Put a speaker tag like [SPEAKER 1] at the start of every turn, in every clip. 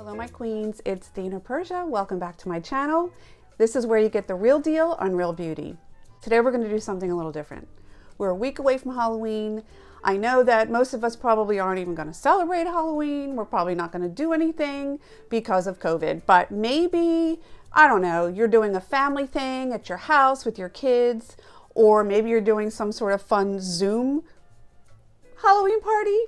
[SPEAKER 1] Hello my queens, it's Dana Persia. Welcome back to my channel. This is where you get the real deal on real beauty. Today we're going to do something a little different. We're a week away from Halloween. I know that most of us probably aren't even going to celebrate Halloween. We're probably not going to do anything because of COVID, but maybe, I don't know, you're doing a family thing at your house with your kids, or maybe you're doing some sort of fun Zoom Halloween party.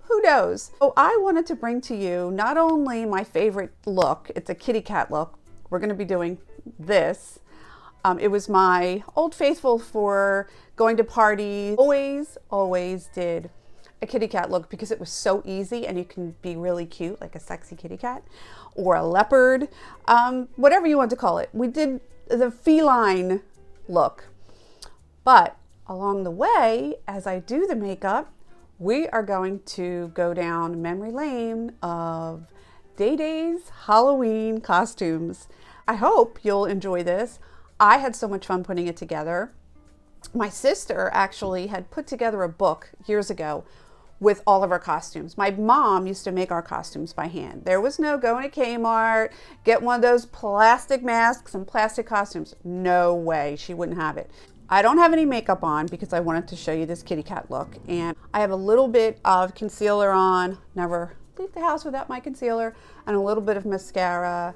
[SPEAKER 1] Who knows? So I wanted to bring to you not only my favorite look, it's a kitty cat look. We're going to be doing this. It was my old faithful for going to parties. Always did a kitty cat look because it was so easy and you can be really cute, like a sexy kitty cat or a leopard, whatever you want to call it. We did the feline look. But along the way, as I do the makeup, we are going to go down memory lane of Day Day's Halloween costumes. I hope you'll enjoy this. I had so much fun putting it together. My sister actually had put together a book years ago with all of our costumes. My mom used to make our costumes by hand. There was no going to Kmart, get one of those plastic masks and plastic costumes. No way, she wouldn't have it. I don't have any makeup on because I wanted to show you this kitty cat look, and I have a little bit of concealer on. Never leave the house without my concealer, and a little bit of mascara,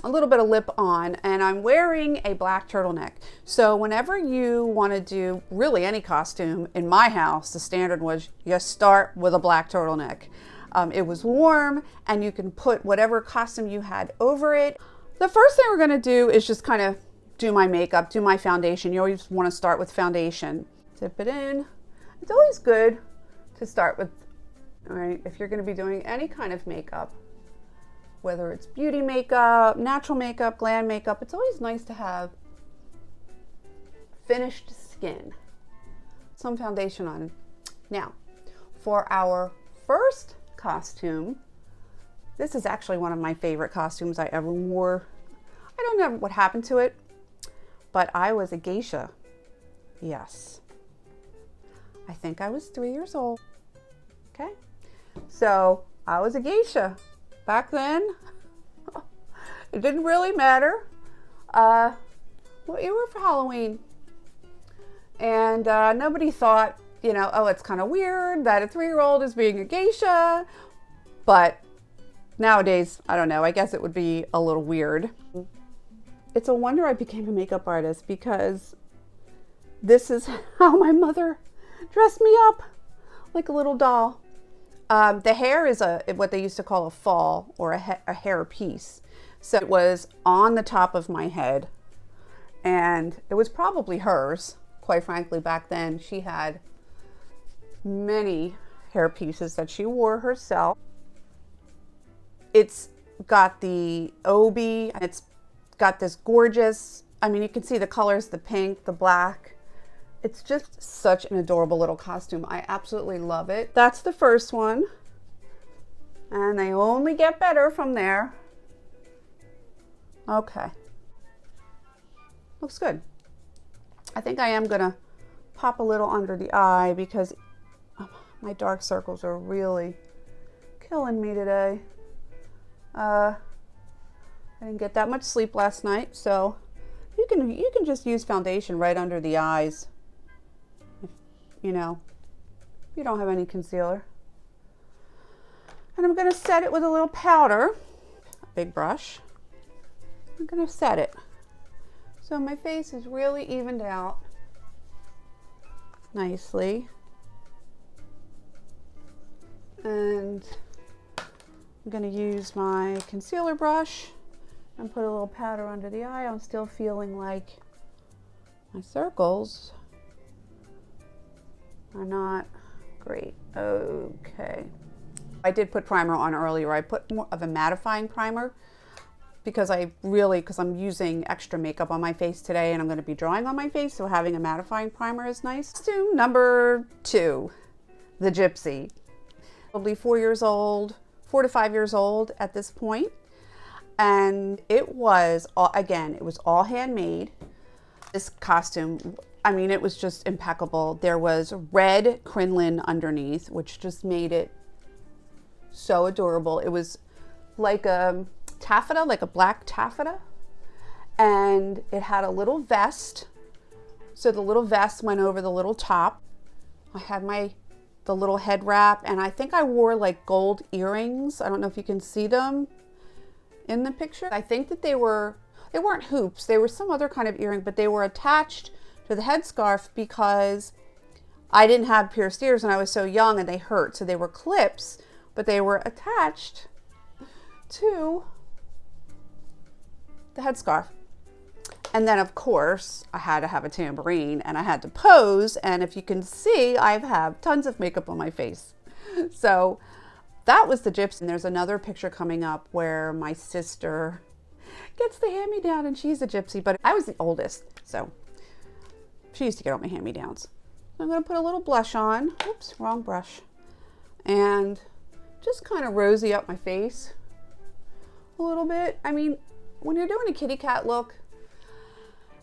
[SPEAKER 1] a little bit of lip on, and I'm wearing a black turtleneck. So whenever you want to do really any costume, in my house the standard was you start with a black turtleneck. It was warm and you can put whatever costume you had over it. The first thing we're going to do is just kind of do my makeup, do my foundation. You always want to start with foundation. Dip it in. It's always good to start with, all right, if you're going to be doing any kind of makeup, whether it's beauty makeup, natural makeup, glam makeup, it's always nice to have finished skin. Some foundation on. Now, for our first costume, this is actually one of my favorite costumes I ever wore. I don't know what happened to it, but I was a geisha. Yes. I think I was 3 years old. Okay. So I was a geisha. Back then, it didn't really matter what you were for Halloween. And nobody thought, you know, oh, it's kind of weird that a 3-year-old is being a geisha. But nowadays, I don't know, I guess it would be a little weird. It's a wonder I became a makeup artist because this is how my mother dressed me up, like a little doll. The hair is what they used to call a fall, or a hair piece. So it was on the top of my head, and it was probably hers. Quite frankly, back then she had many hair pieces that she wore herself. It's got the obi, and it's got this gorgeous, I mean, you can see the colors, the pink, the black. It's just such an adorable little costume. I absolutely love it. That's the first one. And they only get better from there. Okay. Looks good. I think I am gonna pop a little under the eye because my dark circles are really killing me today. I didn't get that much sleep last night, so you can just use foundation right under the eyes. If, you know, if you don't have any concealer. And I'm going to set it with a little powder, a big brush. I'm going to set it. So my face is really evened out nicely. And I'm going to use my concealer brush and put a little powder under the eye. I'm still feeling like my circles are not great. Okay. I did put primer on earlier. I put more of a mattifying primer because I'm using extra makeup on my face today and I'm going to be drawing on my face, so having a mattifying primer is nice. Costume number 2, the Gypsy. Probably 4 to 5 years old at this point. And it was, again, it was all handmade. This costume, I mean, it was just impeccable. There was red crinoline underneath, which just made it so adorable. It was like a taffeta, like a black taffeta. And it had a little vest. So the little vest went over the little top. I had the little head wrap, and I think I wore like gold earrings. I don't know if you can see them in the picture. I think that they weren't hoops. They were some other kind of earring, but they were attached to the headscarf because I didn't have pierced ears and I was so young and they hurt. So they were clips, but they were attached to the headscarf. And then of course I had to have a tambourine and I had to pose. And if you can see, I have tons of makeup on my face. So that was the gypsy. And there's another picture coming up where my sister gets the hand-me-down and she's a gypsy, but I was the oldest. So she used to get all my hand-me-downs. I'm gonna put a little blush on. Oops, wrong brush. And just kind of rosy up my face a little bit. I mean, when you're doing a kitty cat look,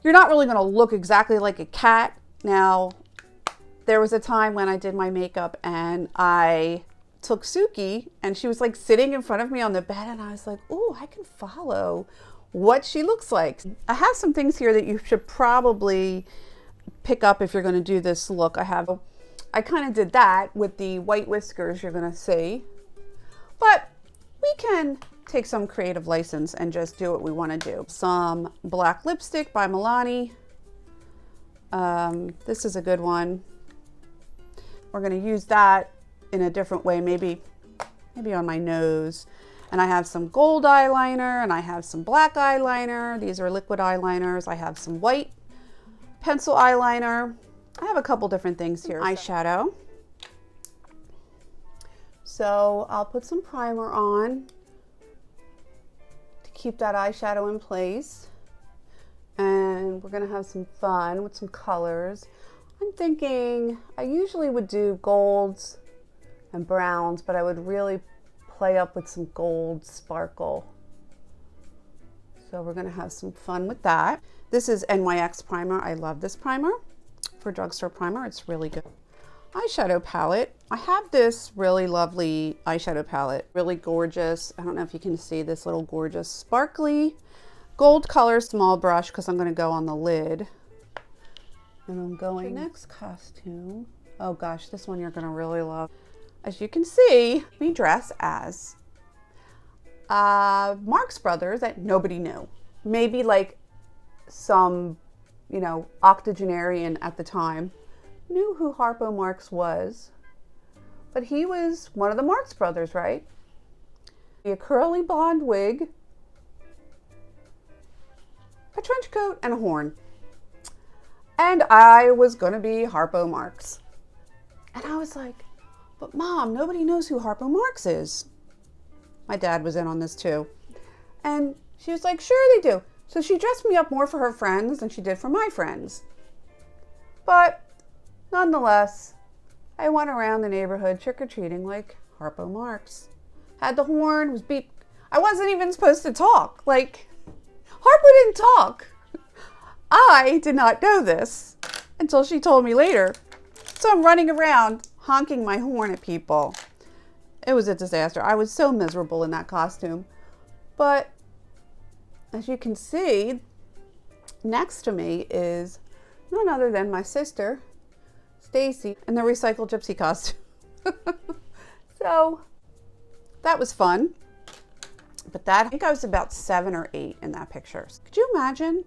[SPEAKER 1] you're not really gonna look exactly like a cat. Now, there was a time when I did my makeup and I took Suki and she was like sitting in front of me on the bed and I was like, oh, I can follow what she looks like. I have some things here that you should probably pick up if you're gonna do this look. I kind of did that with the white whiskers you're gonna see, but we can take some creative license and just do what we want to do. Some black lipstick by Milani. This is a good one. We're going to use that in a different way, maybe on my nose. And I have some gold eyeliner and I have some black eyeliner. These are liquid eyeliners. I have some white pencil eyeliner. I have a couple different things here. Eyeshadow. So I'll put some primer on to keep that eyeshadow in place. And we're gonna have some fun with some colors. I'm thinking I usually would do golds and browns, but I would really play up with some gold sparkle. So we're gonna have some fun with that. This is NYX primer. I love this primer for drugstore primer. It's really good. Eyeshadow palette. I have this really lovely eyeshadow palette, really gorgeous. I don't know if you can see this little gorgeous sparkly gold color small brush because I'm going to go on the lid. And I'm going the next costume. Oh gosh, this one you're going to really love. As you can see, we dress as Marx Brothers that nobody knew. Maybe like some, you know, octogenarian at the time knew who Harpo Marx was, but he was one of the Marx Brothers, right? A curly blonde wig, a trench coat, and a horn. And I was gonna be Harpo Marx. And I was like, but Mom, nobody knows who Harpo Marx is. My dad was in on this too. And she was like, sure they do. So she dressed me up more for her friends than she did for my friends. But nonetheless, I went around the neighborhood trick-or-treating like Harpo Marx. Had the horn, was beep. I wasn't even supposed to talk. Like, Harpo didn't talk. I did not know this until she told me later. So I'm running around honking my horn at people. It was a disaster. I was so miserable in that costume. But as you can see, next to me is none other than my sister, Stacy, in the recycled gypsy costume. So that was fun. But I think I was about 7 or 8 in that picture. Could you imagine?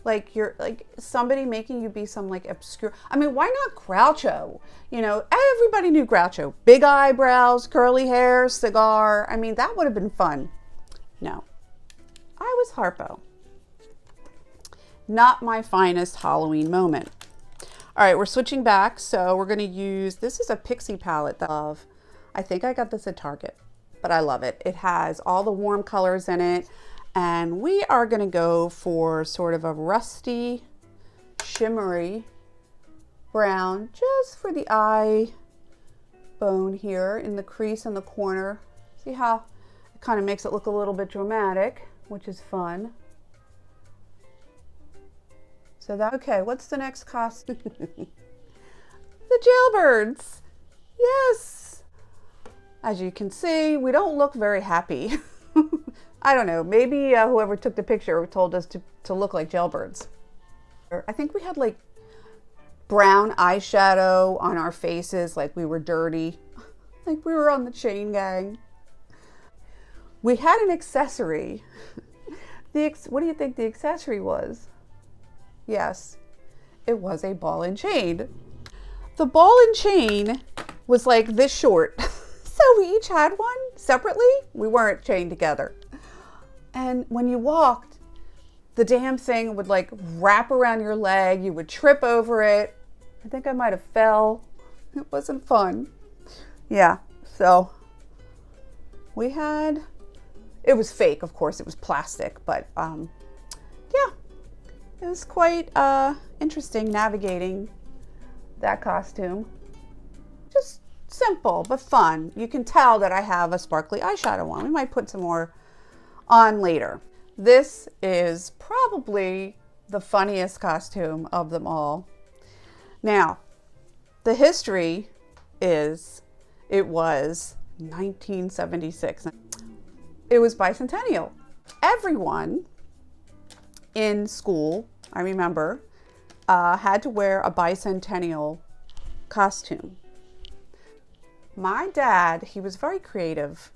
[SPEAKER 1] Like you're like somebody making you be some like obscure. I mean, why not Groucho? You know, everybody knew Groucho. Big eyebrows, curly hair, cigar. I mean, that would have been fun. No, I was Harpo. Not my finest Halloween moment. All right, we're switching back. So we're gonna use, this is a Pixie palette of, I think I got this at Target, but I love it. It has all the warm colors in it. And we are gonna go for sort of a rusty, shimmery brown, just for the eye bone here in the crease in the corner. See how it kind of makes it look a little bit dramatic, which is fun. So that, okay, what's the next costume? The jailbirds. Yes. As you can see, we don't look very happy. I don't know, maybe whoever took the picture told us to look like jailbirds. I think we had like brown eyeshadow on our faces, like we were dirty, like we were on the chain gang. We had an accessory. What do you think the accessory was? Yes, it was a ball and chain. The ball and chain was like this short. So we each had one separately. We weren't chained together. And when you walked, the damn thing would like wrap around your leg. You would trip over it. I think I might have fell. It wasn't fun. Yeah, so it was fake, of course, it was plastic, but yeah, it was quite interesting navigating that costume. Just simple, but fun. You can tell that I have a sparkly eyeshadow on. We might put some more on later. This is probably the funniest costume of them all. Now, the history is it was 1976. It was bicentennial. Everyone in school, I remember, had to wear a bicentennial costume. My dad, he was very creative.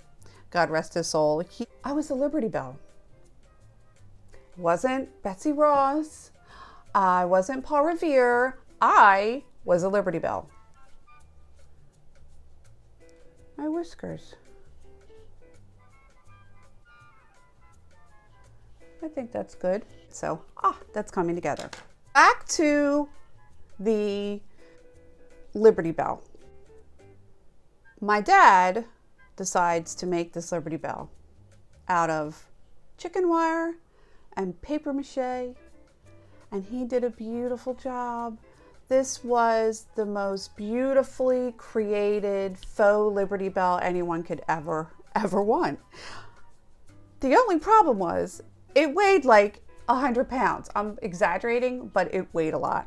[SPEAKER 1] God rest his soul. I was a Liberty Belle. Wasn't Betsy Ross. I wasn't Paul Revere. I was a Liberty Belle. My whiskers. I think that's good. So, that's coming together. Back to the Liberty Belle. My dad decides to make this Liberty Belle out of chicken wire and paper mache, and he did a beautiful job. This was the most beautifully created faux Liberty Belle anyone could ever want. The only problem was it weighed like 100 pounds. I'm exaggerating, but it weighed a lot.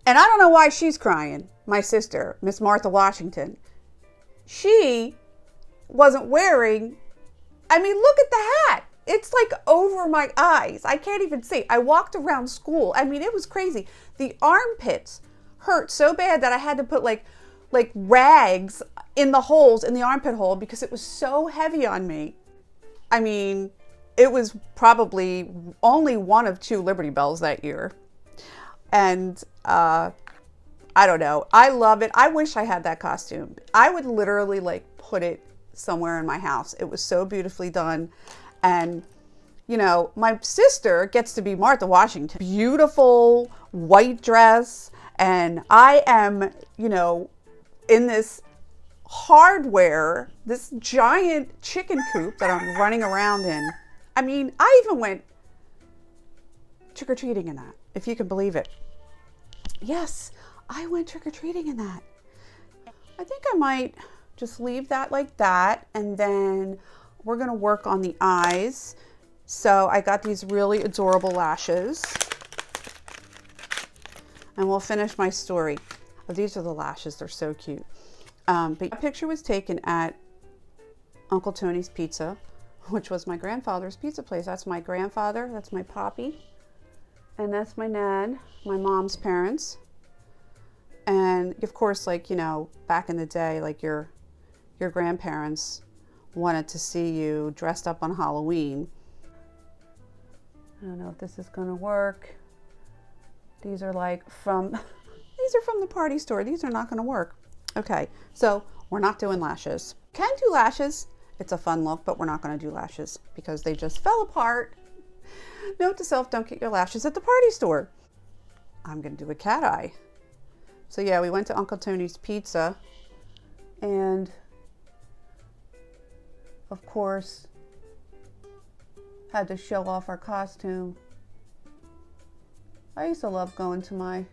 [SPEAKER 1] And I don't know why she's crying. My sister, Miss Martha Washington, she wasn't wearing, I mean, look at the hat. It's like over my eyes. I can't even see. I walked around school. I mean, it was crazy. The armpits hurt so bad that I had to put like rags in the holes in the armpit hole because it was so heavy on me. I mean, it was probably only one of 2 Liberty Bells that year. And I don't know. I love it. I wish I had that costume. I would literally like put it somewhere in my house. It was so beautifully done. And, you know, my sister gets to be Martha Washington. Beautiful white dress. And I am, you know, in this hardware, this giant chicken coop that I'm running around in. I mean, I even went trick-or-treating in that, if you can believe it. Yes, I went trick-or-treating in that. I think I might just leave that like that, and then we're gonna work on the eyes. So I got these really adorable lashes, and we'll finish my story. Oh, these are the lashes, they're so cute. But a picture was taken at Uncle Tony's Pizza, which was my grandfather's pizza place. That's my grandfather, that's my poppy, and that's my nan, my mom's parents. And of course, like, you know, back in the day, like your grandparents wanted to see you dressed up on Halloween. I don't know if this is gonna work. These are like these are from the party store. These are not gonna work. Okay, so we're not doing lashes. Can do lashes. It's a fun look, but we're not gonna do lashes because they just fell apart. Note to self, don't get your lashes at the party store. I'm gonna do a cat eye. So yeah, we went to Uncle Tony's Pizza, and of course, had to show off our costume. I used to love going to my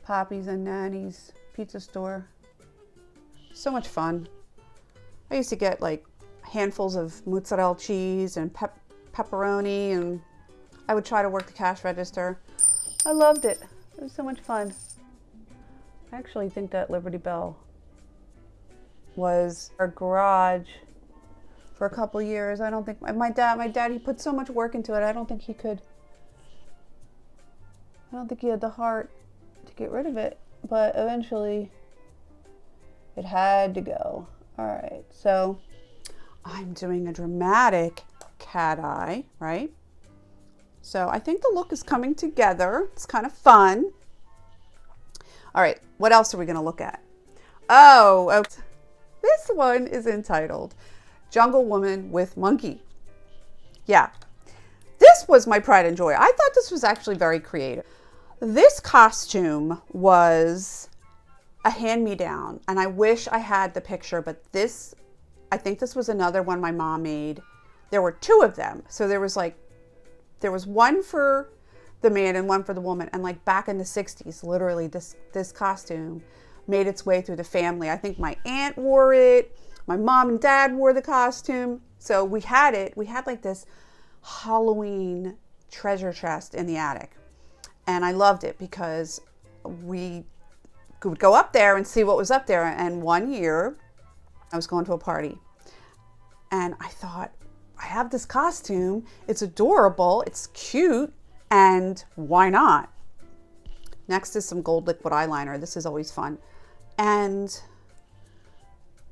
[SPEAKER 1] Poppy's and Nanny's pizza store. So much fun. I used to get like handfuls of mozzarella cheese and pepperoni, and I would try to work the cash register. I loved it. It was so much fun. I actually think that Liberty Belle was our garage for a couple years. I don't think my dad, he put so much work into it. I don't think he had the heart to get rid of it, but eventually it had to go. All right, so I'm doing a dramatic cat eye, right? So I think the look is coming together. It's kind of fun. All right, what else are we gonna look at? Oh, this one is entitled Jungle Woman with Monkey. Yeah, this was my pride and joy. I thought this was actually very creative. This costume was a hand-me-down, and I wish I had the picture, but I think this was another one my mom made. There were two of them. So there was one for the man and one for the woman. And like back in the 60s, literally this costume made its way through the family. I think my aunt wore it. My mom and dad wore the costume. So we had like this Halloween treasure chest in the attic. And I loved it because we would go up there and see what was up there. And one year I was going to a party and I thought, I have this costume. It's adorable. It's cute. And why not? Next is some gold liquid eyeliner. This is always fun. And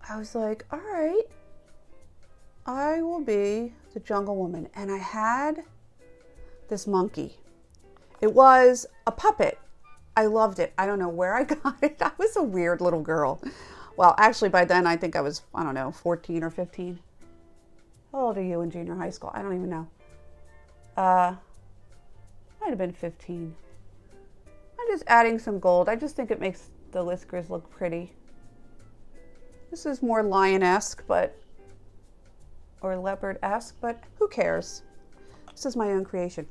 [SPEAKER 1] I was like, all right, I will be the Jungle Woman. And I had this monkey. It was a puppet. I loved it. I don't know where I got it. I was a weird little girl. Well, actually by then I think I was, I don't know, 14 or 15. How old are you in junior high school? I don't even know. Might have been 15. I'm just adding some gold. I just think it makes the whiskers look pretty. This is more lion-esque, or leopard-esque, but who cares? This is my own creation.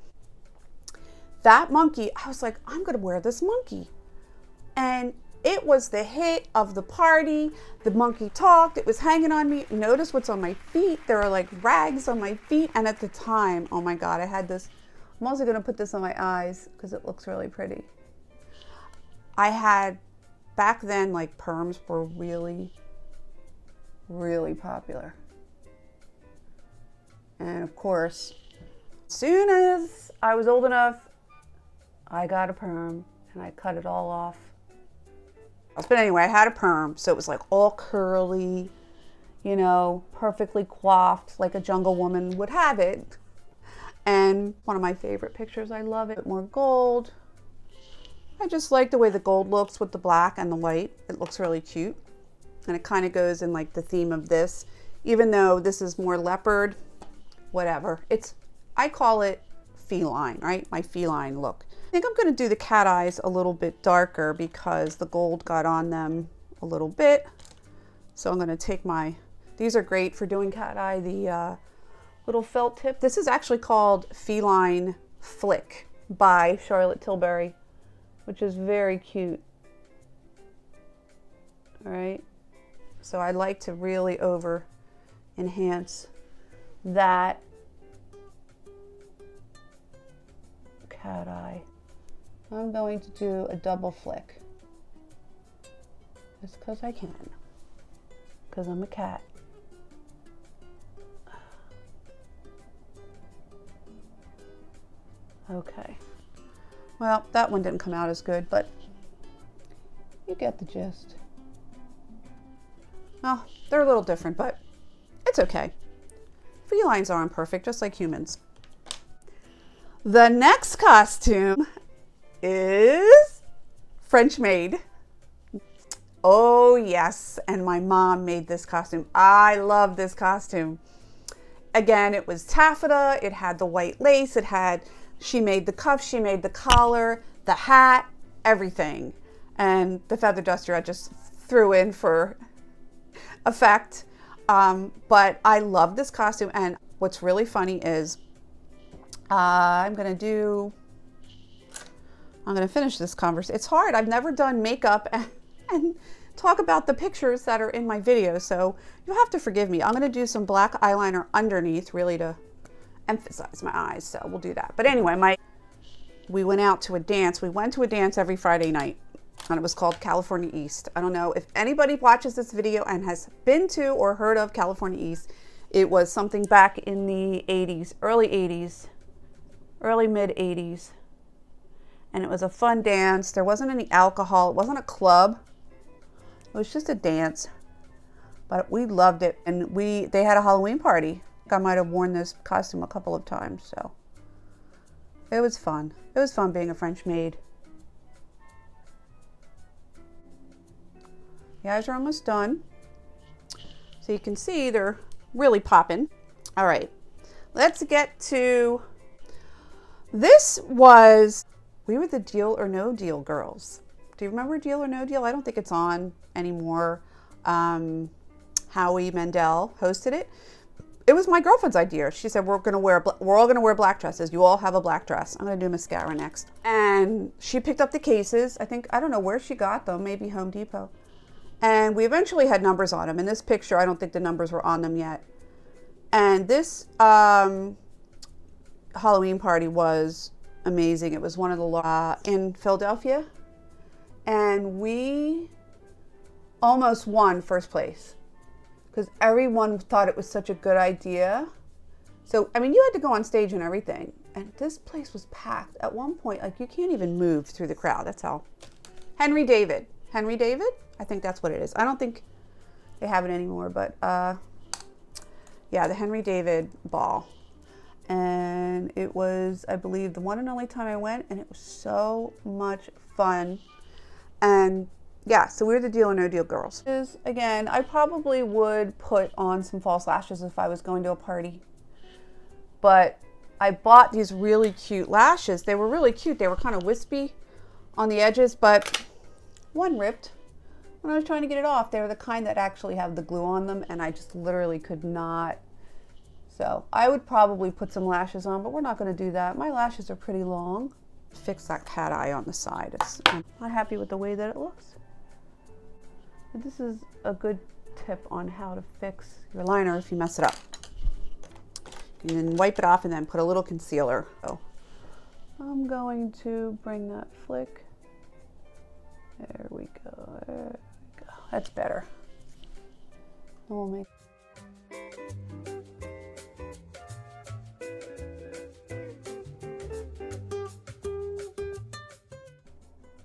[SPEAKER 1] That monkey, I was like, I'm gonna wear this monkey. And it was the hit of the party. The monkey talked, it was hanging on me. Notice what's on my feet. There are like rags on my feet. And at the time, oh my God, I had this. I'm also gonna put this on my eyes because it looks really pretty. I had, back then, like perms were really, really popular. And of course, as soon as I was old enough, I got a perm and I cut it all off. But anyway, I had a perm, so it was like all curly, you know, perfectly coiffed like a jungle woman would have it. And one of my favorite pictures, I love it. More gold. I just like the way the gold looks with the black and the white. It looks really cute. And it kind of goes in like the theme of this. Even though this is more leopard, whatever. I call it feline, right? My feline look. I think I'm going to do the cat eyes a little bit darker because the gold got on them a little bit. So I'm going to take these are great for doing cat eye, the little felt tip. This is actually called Feline Flick by Charlotte Tilbury, which is very cute. All right. So I like to really over enhance that cat eye. I'm going to do a double flick. Just because I can. Because I'm a cat. Okay. Well, that one didn't come out as good, but you get the gist. Well, they're a little different, but it's okay. Felines aren't perfect, just like humans. The next costume is French made. Oh yes, and my mom made this costume. I love this costume. Again, it was taffeta, it had the white lace, she made the cuffs, she made the collar, the hat, everything. And the feather duster I just threw in for effect. But I love this costume, and what's really funny is I'm gonna finish this conversation. It's hard. I've never done makeup and talk about the pictures that are in my video, so you'll have to forgive me. I'm gonna do some black eyeliner underneath, really to emphasize my eyes, so we'll do that. But anyway, we went out to a dance. We went to a dance every Friday night, and it was called California East. I don't know if anybody watches this video and has been to or heard of California East. It was something back in the 80s, early 80s, early mid 80s. And it was a fun dance. There wasn't any alcohol. It wasn't a club. It was just a dance. But we loved it. And they had a Halloween party. I might have worn this costume a couple of times, so it was fun. It was fun being a French maid. The eyes are almost done. So you can see they're really popping. All right, let's get to, this was, we were the Deal or No Deal girls. Do you remember Deal or No Deal? I don't think it's on anymore. Howie Mandel hosted it. It was my girlfriend's idea. She said, we're all gonna wear black dresses. You all have a black dress. I'm gonna do mascara next. And she picked up the cases. I don't know where she got them, maybe Home Depot. And we eventually had numbers on them. In this picture, I don't think the numbers were on them yet. And this Halloween party was amazing. It was one of the in Philadelphia. And we almost won first place, because everyone thought it was such a good idea. So, I mean, you had to go on stage and everything. And this place was packed. At one point, like, you can't even move through the crowd. That's how. Henry David? I think that's what it is. I don't think they have it anymore, but yeah, the Henry David ball. And it was, I believe, the one and only time I went, and it was so much fun. And yeah, so we were the Deal or No Deal girls. Again, I probably would put on some false lashes if I was going to a party. But I bought these really cute lashes. They were really cute. They were kind of wispy on the edges, but one ripped when I was trying to get it off. They were the kind that actually have the glue on them, and I just literally could not. So I would probably put some lashes on, but we're not going to do that. My lashes are pretty long. Fix that cat eye on the side. I'm not happy with the way that it looks. This is a good tip on how to fix your liner if you mess it up. You can wipe it off and then put a little concealer. So I'm going to bring that flick. There we go. There we go. That's better. We'll make.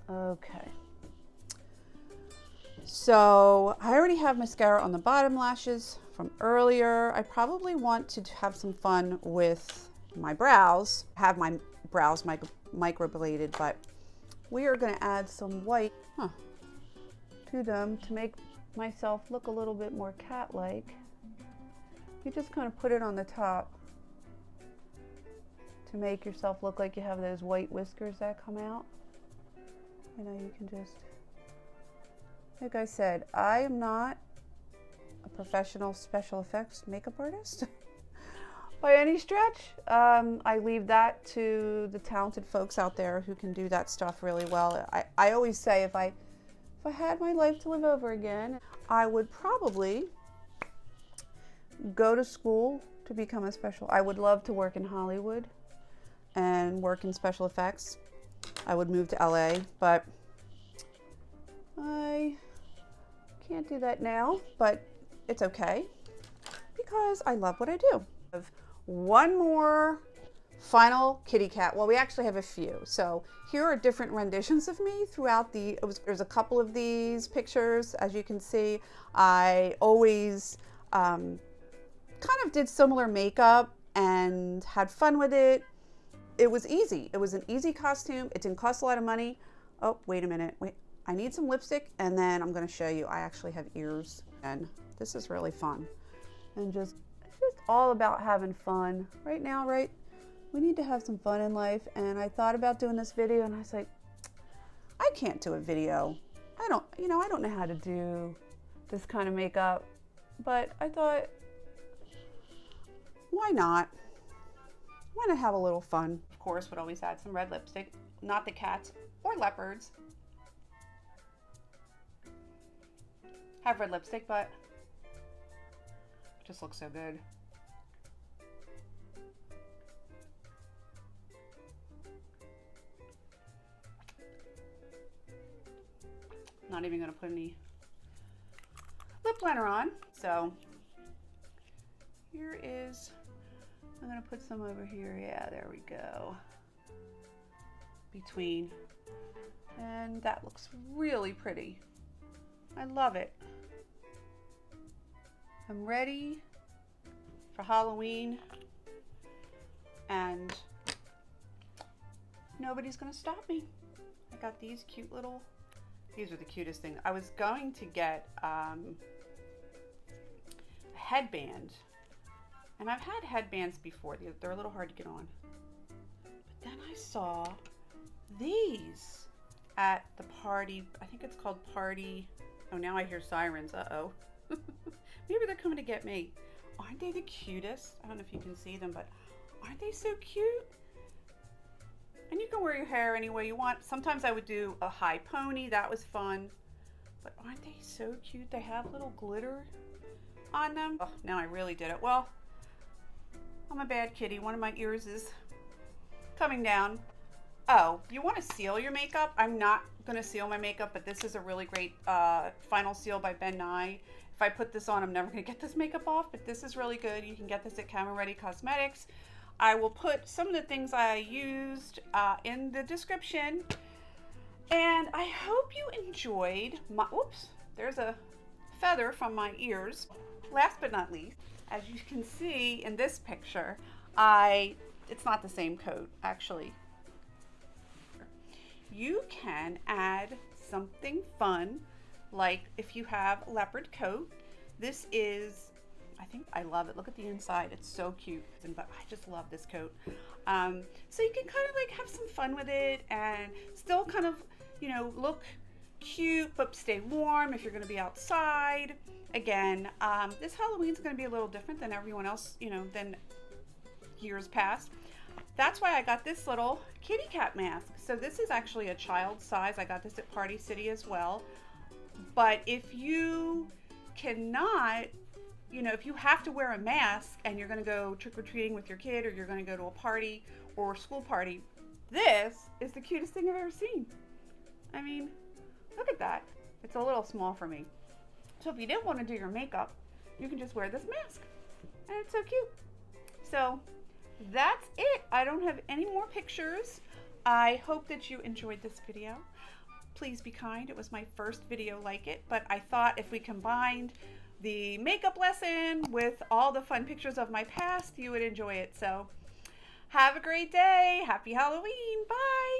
[SPEAKER 1] Okay. So I already have mascara on the bottom lashes from earlier. I probably want to have some fun with my brows. I have my brows microbladed, but we are going to add some white to them to make myself look a little bit more cat-like. You just kind of put it on the top to make yourself look like you have those white whiskers that come out. You know, you can just, like I said, I am not a professional special effects makeup artist by any stretch. I leave that to the talented folks out there who can do that stuff really well. I always say if I had my life to live over again, I would probably go to school to become a I would love to work in Hollywood and work in special effects. I would move to LA, but I can't do that now, but it's okay because I love what I do. I have one more final kitty cat. Well, we actually have a few. So here are different renditions of me throughout there's a couple of these pictures. As you can see, I always kind of did similar makeup and had fun with it. It was easy. It was an easy costume. It didn't cost a lot of money. Oh, wait a minute. Wait, I need some lipstick, and then I'm going to show you. I actually have ears, and this is really fun. And it's just all about having fun. Right now, right? We need to have some fun in life, and I thought about doing this video, and I was like, I can't do a video. I don't know how to do this kind of makeup, but I thought, why not? Why not have a little fun? Of course, would always add some red lipstick, not the cats or leopards. Have red lipstick, but it just looks so good. not even going to put any lip liner on. So here is, I'm going to put some over here. Yeah, there we go. Between. And that looks really pretty. I love it. I'm ready for Halloween, and nobody's gonna stop me. I got these cute little, these are the cutest thing. I was going to get a headband, and I've had headbands before. They're a little hard to get on. But then I saw these at the party. I think it's called Party. Oh, now I hear sirens. Uh-oh. Maybe they're coming to get me. Aren't they the cutest? I don't know if you can see them, but aren't they so cute? And you can wear your hair any way you want. Sometimes I would do a high pony. That was fun. But aren't they so cute? They have little glitter on them. Oh, now I really did it. Well, I'm a bad kitty. One of my ears is coming down. Oh, you want to seal your makeup? I'm not going to seal my makeup, but this is a really great final seal by Ben Nye. If I put this on, I'm never going to get this makeup off, but this is really good. You can get this at Camera Ready Cosmetics. I will put some of the things I used in the description. And I hope you enjoyed my, oops, there's a feather from my ears. Last but not least, as you can see in this picture, it's not the same coat, actually. You can add something fun, like if you have a leopard coat. This is, I think I love it. Look at the inside. It's so cute. But I just love this coat. So you can kind of like have some fun with it and still kind of, you know, look cute, but stay warm if you're going to be outside. Again, this Halloween's going to be a little different than everyone else, you know, than years past. That's why I got this little kitty cat mask. So this is actually a child size. I got this at Party City as well. But if you cannot, you know, if you have to wear a mask and you're going to go trick-or-treating with your kid, or you're going to go to a party or a school party, this is the cutest thing I've ever seen. I mean, look at that. It's a little small for me. So if you didn't want to do your makeup, you can just wear this mask. And it's so cute. So that's it. I don't have any more pictures. I hope that you enjoyed this video. Please be kind. It was my first video like it, but I thought if we combined the makeup lesson with all the fun pictures of my past, you would enjoy it. So have a great day. Happy Halloween. Bye.